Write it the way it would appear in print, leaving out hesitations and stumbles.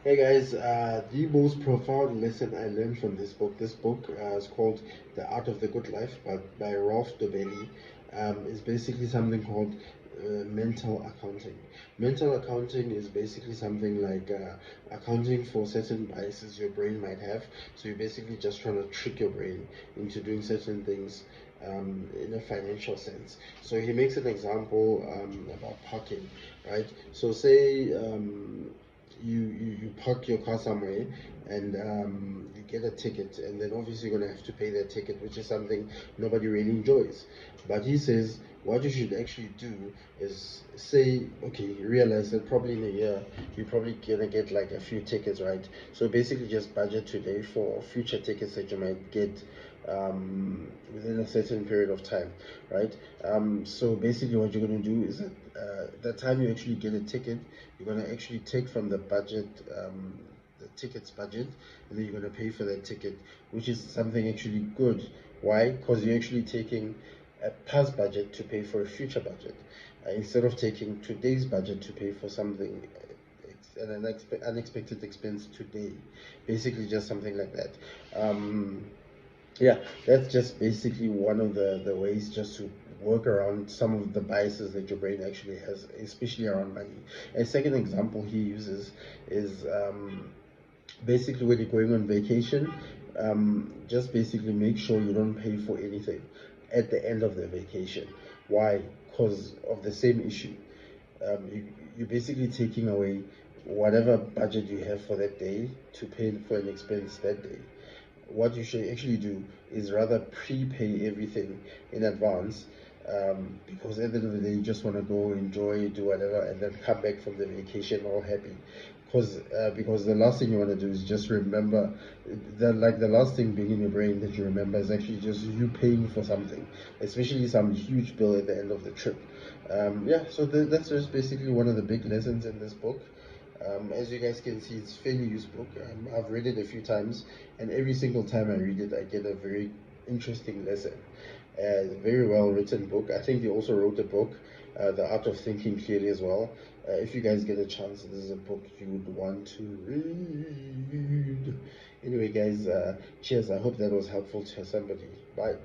Hey guys, the most profound lesson I learned from this book is called The Art of the Good Life by Rolf Dobelli. Is basically something called mental accounting. Mental accounting is basically something like accounting for certain biases your brain might have. So you're basically just trying to trick your brain into doing certain things in a financial sense. So he makes an example about parking, right? So say you park your car somewhere and you get a ticket, and then obviously you're going to have to pay that ticket, which is something nobody really enjoys. But he says what you should actually do is say, okay, you realize that probably in a year you're probably going to get like a few tickets, right? So basically just budget today for future tickets that you might get within a certain period of time, right? So basically what you're going to do is that the time you actually get a ticket, you're going to actually take from the budget, the ticket's budget, and then you're going to pay for that ticket, which is something actually good. Why? Because you're actually taking a past budget to pay for a future budget, instead of taking today's budget to pay for something, an unexpected expense today. Basically just something like that. Yeah, that's just basically one of the ways just to work around some of the biases that your brain actually has, especially around money. A second example he uses is basically when you're going on vacation, just basically make sure you don't pay for anything at the end of the vacation. Why? Because of the same issue. You're basically taking away whatever budget you have for that day to pay for an expense that day. What you should actually do is rather prepay everything in advance, because at the end of the day you just want to go enjoy, do whatever, and then come back from the vacation all happy. Because the last thing you want to do is just remember that, like, the last thing being in your brain that you remember is actually just you paying for something, especially some huge bill at the end of the trip. Yeah, so that's just basically one of the big lessons in this book. As you guys can see, it's a fairly used book. I've read it a few times, and every single time I read it, I get a very interesting lesson. Very well written book. I think he also wrote a book, The Art of Thinking Clearly, as well. If you guys get a chance, this is a book you would want to read. Anyway, guys, cheers. I hope that was helpful to somebody. Bye.